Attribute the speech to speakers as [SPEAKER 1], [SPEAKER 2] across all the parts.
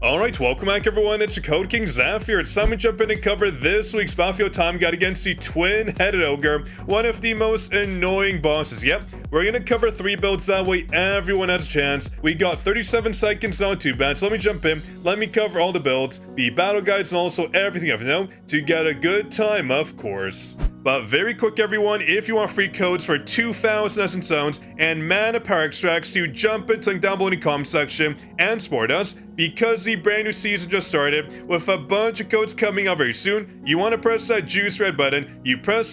[SPEAKER 1] Alright, welcome back everyone, it's your Code King Zaf here. It's time to jump in and cover this week's Battlefield time guide against the twin-headed ogre, one of the most annoying bosses. Yep, we're gonna cover 3 builds, that way everyone has a chance. We got 37 seconds, not too bad, so let me jump in, let me cover all the builds, the battle guides, and also everything I know to get a good time, of course. But very quick everyone, if you want free codes for 2,000 essence zones and mana power extracts, you jump into the link down below in the comment section and support us, because the brand new season just started with a bunch of codes coming out very soon. You want to press that juice red button, you press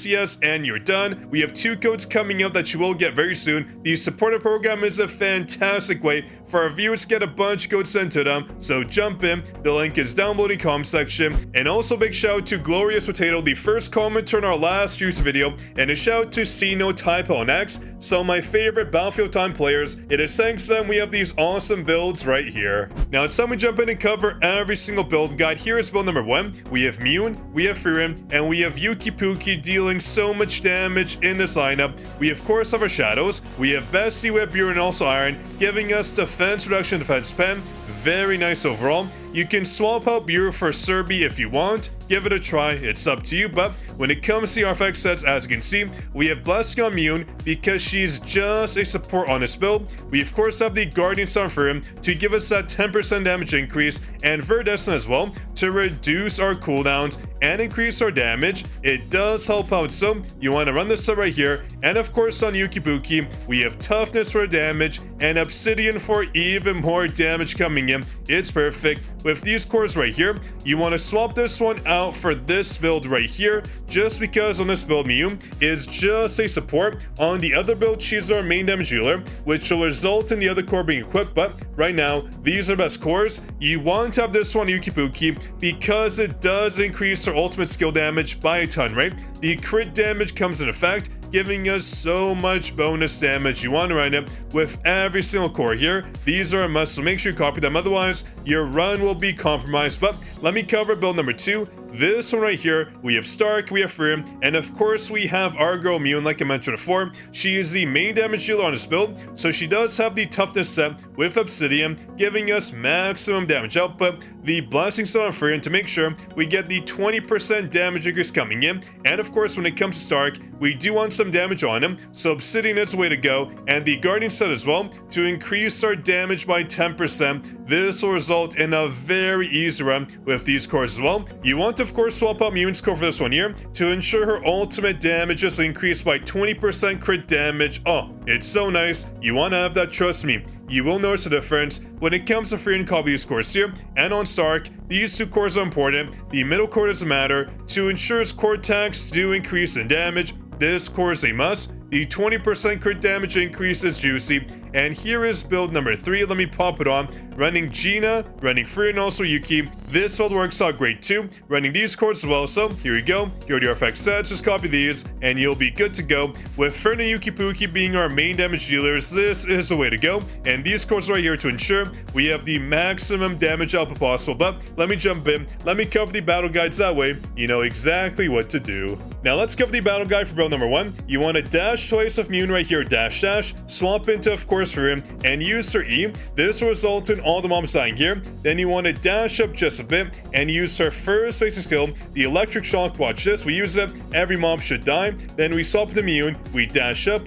[SPEAKER 1] yes, and you're done. We have 2 codes coming out that you will get very soon. The supporter program is a fantastic way for our viewers to get a bunch of codes sent to them, so jump in, the link is down below in the comment section. And also big shout out to Glorious Potato, the first commenter on our last juice video, and a shout out to Cino, Typo, and X, some of my favorite Battlefield time players. It is thanks to them we have these awesome builds right here. Now it's time we jump in and cover every single build guide. Here is build number 1. We have Mune, we have Furin, and we have Yuki Puki dealing so much damage in this lineup. We of course have our Shadows, we have Bestie, we have Buren, and also Iron, giving us defense reduction, defense pen. Very nice overall. You can swap out Buren for Serbi if you want. Give it a try, it's up to you, but when it comes to the RFX sets, as you can see, we have Blessing on Mune because she's just a support on this build. We of course have the Guardian Storm for him to give us that 10% damage increase, and Verdescent as well to reduce our cooldowns and increase our damage. It does help out, so you want to run this set right here. And of course on Yuki Buki, we have Toughness for damage and Obsidian for even more damage coming in. It's perfect. With these cores right here, you want to swap this one out for this build right here, just because on this build Miyu is just a support. On the other build, she's our main damage dealer, which will result in the other core being equipped, but right now, these are best cores. You want to have this one Yuki Buki because it does increase her ultimate skill damage by a ton, right? The crit damage comes in effect, giving us so much bonus damage. You want to run it with every single core here. These are a must, so make sure you copy them, otherwise your run will be compromised. But let me cover build number 2. This one right here, we have Stark, we have Freer, and of course we have our girl Mune, like I mentioned before. She is the main damage dealer on this build, so she does have the toughness set with Obsidian, giving us maximum damage output, the Blasting Stone on Freer to make sure we get the 20% damage increase coming in. And of course when it comes to Stark, we do want some damage on him, so Obsidian is the way to go, and the Guardian set as well to increase our damage by 10%. This will result in a very easy run with these cores as well. You want to of course swap out Mune's core for this one here to ensure her ultimate damage is increased by 20% crit damage. Oh, it's so nice. You want to have that, trust me. You will notice a difference when it comes to free and copy these cores here. And on Stark, these 2 cores are important. The middle core doesn't matter. To ensure its core attacks do increase in damage, this core is a must. The 20% crit damage increase is juicy. And here is build number 3. Let me pop it on. Running Gina, running Free, and also Yuki. This build works out great too. Running these cores as well. So here we go. Here are the RFX sets. Just copy these and you'll be good to go. With Fern and Yuki Puki being our main damage dealers, this is the way to go. And these cores right here to ensure we have the maximum damage output possible. But let me jump in. Let me cover the battle guides, that way you know exactly what to do. Now let's cover the battle guide for build number 1. You want to dash twice of Mune right here, dash, swap into of course for him, and use her E. This will result in all the mobs dying here. Then you want to dash up just a bit and use her first basic skill, the electric shock. Watch this, we use it, every mob should die. Then we swap into Mune, we dash up,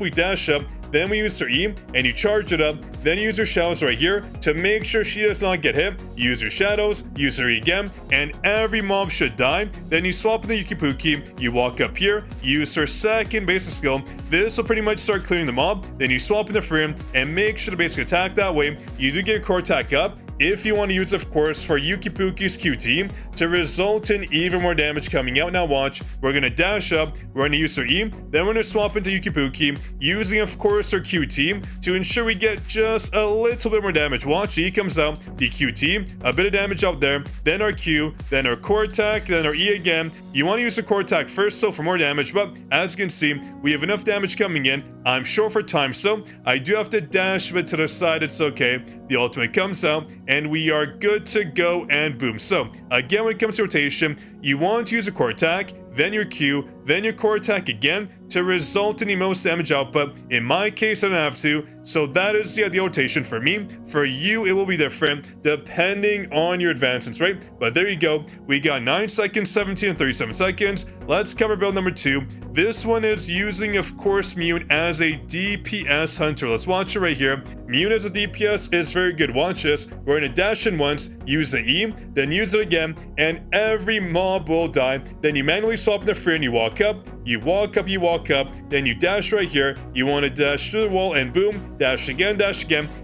[SPEAKER 1] then we use her E, and you charge it up. Then use her shadows right here to make sure she does not get hit. Use her shadows, use her E again, and every mob should die. Then you swap into Yuki Puki, you walk up here, use her second basic skill. This will pretty much start clearing the mob. Then you swap into Freer and make sure to basic attack, that way you do get your core attack up. If you want to use, of course, for Yuki Puki's QT to result in even more damage coming out. Now watch, we're going to dash up, we're going to use her E, then we're going to swap into Yuki Puki, using of course her QT to ensure we get just a little bit more damage. Watch, E comes out, the QT, a bit of damage out there, then our Q, then our core attack, then our E again. You want to use the core attack first, so for more damage, but as you can see, we have enough damage coming in. I'm short for time, so I do have to dash a bit to the side. It's okay. The ultimate comes out, and we are good to go, and boom. So, again, when it comes to rotation, you want to use a core attack, then your Q, then your core attack again to result in the most damage output. In my case, I don't have to, so that is the ideal rotation for me. For you, it will be different depending on your advancements, right? But there you go. We got 9 seconds, 17, and 37 seconds. Let's cover build number 2. This one is using, of course, Mune as a DPS hunter. Let's watch it right here. Mune as a DPS is very good. Watch this. We're going to dash in once, use the E, then use it again, and every mob will die. Then you manually swap in the free and you walk up, you walk up, you walk up, then you dash right here. You want to dash through the wall and boom, dash again,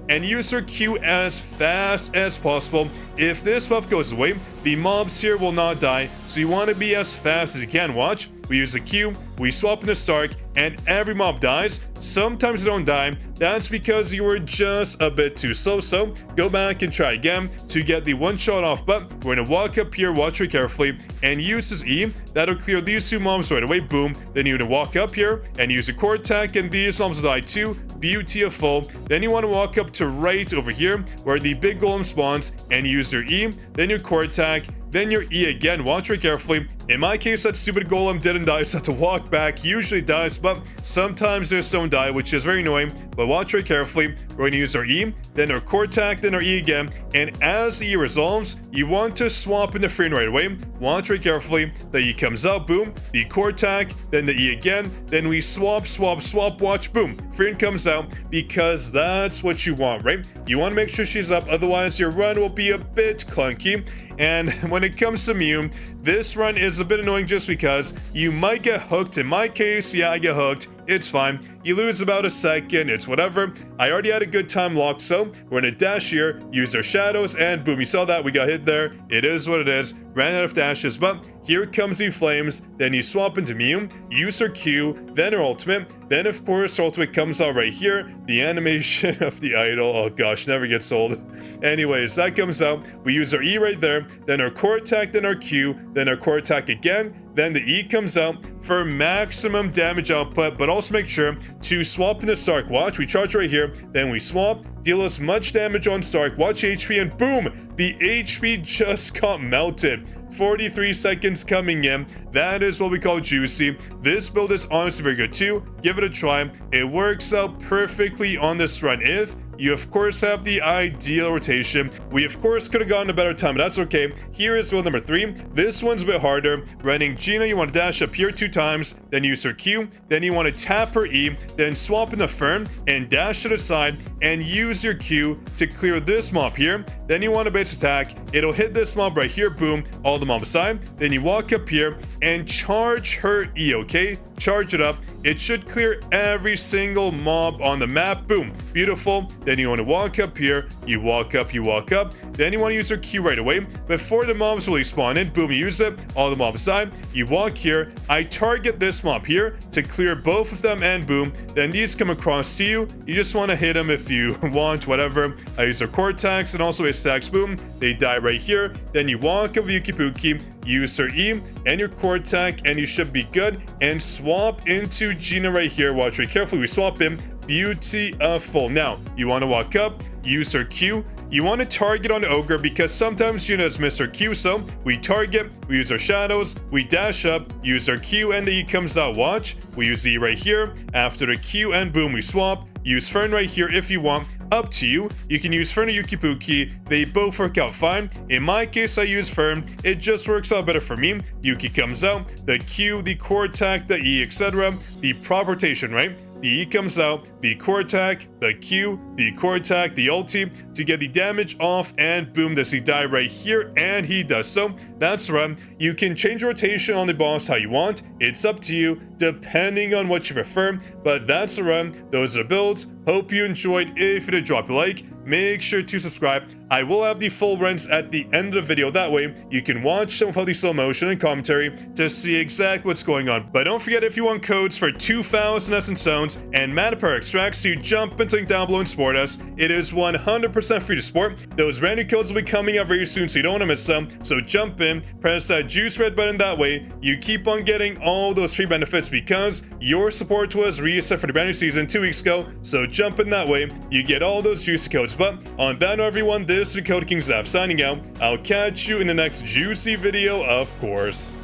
[SPEAKER 1] and use your Q as fast as possible. If this buff goes away, the mobs here will not die, so you want to be as fast as you can. Watch. We use a Q, we swap into Stark, and every mob dies. Sometimes they don't die. That's because you were just a bit too slow. So go back and try again to get the one shot off. But we're going to walk up here, watch it carefully, and use this E. That'll clear these 2 mobs right away. Boom. Then you're going to walk up here and use a core attack, and these mobs will die too. Beautiful. Then you want to walk up to right over here where the big golem spawns and use your E, then your core attack, then your E again. Watch it carefully. In my case, that stupid golem didn't die, so I had to walk back. Usually dies, but sometimes they just don't die, which is very annoying. But watch it carefully. We're going to use our E, then our core attack, then our E again. And as the E resolves, you want to swap in the free right away. Watch it carefully. The E comes out, boom. The core attack, then the E again. Then we swap, watch, boom. Free comes out because that's what you want, right? You want to make sure she's up, otherwise your run will be a bit clunky. And when it comes to Mune, this run is a bit annoying just because you might get hooked. In my case, yeah, I get hooked. It's fine. You lose about a second, it's whatever. I already had a good time locked, so we're gonna dash here, use our shadows, and boom, you saw that, we got hit there. It is what it is. Ran out of dashes, but here comes the flames. Then you swap into Mune, use her Q, then her ultimate. Then, of course, her ultimate comes out right here. The animation of the idol, oh gosh, never gets old. Anyways, that comes out. We use our E right there, then our core attack, then our Q, then our core attack again. Then the E comes out for maximum damage output, but also make sure to swap into Stark. Watch, we charge right here, then we swap, deal as much damage on Stark, watch HP, and boom, the HP just got melted. 43 seconds coming in. That is what we call juicy. This build is honestly very good too. Give it a try. It works out perfectly on this run if you, of course, have the ideal rotation. We, of course, could have gotten a better time, but that's okay. Here is build number 3. This one's a bit harder. Running Gina, you want to dash up here 2 times, then use her Q, then you want to tap her E, then swap in the Fern, and dash to the side, and use your Q to clear this mob here. Then you want to base attack. It'll hit this mob right here, boom, all the mob aside. Then you walk up here and charge her E, okay? Charge it up. It should clear every single mob on the map. Boom. Beautiful. Then you want to walk up here. You walk up, you walk up. Then you want to use your Q right away. Before the mobs really spawn in, boom, you use it. All the mobs aside. You walk here. I target this mob here to clear both of them, and boom. Then these come across to you. You just want to hit them if you want, whatever. I use our core attacks and also base attacks. Boom. They die right here. Then you walk up Yuki Puki. Use her E and your core attack, and you should be good. And swap into Gina right here. Watch very carefully. We swap him. Beautiful. Now, you want to walk up, use her Q. You want to target on Ogre because sometimes Gina has missed her Q, so we target, we use our shadows, we dash up, use our Q, and the E comes out. Watch. We use the E right here. After the Q, and boom, we swap. Use Fern right here if you want. Up to you. You can use Fern or Yuki Puki. They both work out fine. In my case, I use Fern. It just works out better for me. Yuki comes out. The Q, the core attack, the E, etc. The proper rotation, right? The E comes out, the core attack, the Q, the core attack, the ulti to get the damage off, and boom, does he die right here? And he does. So that's run. You can change rotation on the boss how you want. It's up to you, depending on what you prefer. But that's the run. Those are builds. Hope you enjoyed. If you did, drop a like. Make sure to subscribe. I will have the full runs at the end of the video. That way, you can watch some of the slow motion and commentary to see exactly what's going on. But don't forget, if you want codes for 2,000 Essence Stones and Mana Power Extracts, to jump into the link down below and support us. It is 100% free to support. Those brand new codes will be coming out very soon, so you don't want to miss them. So jump in, press that juice red button. That way, you keep on getting all those free benefits because your support was reset for the brand new season 2 weeks ago. So jump in that way, you get all those juicy codes. But on that note, everyone, this is Code King Zaf signing out. I'll catch you in the next juicy video, of course.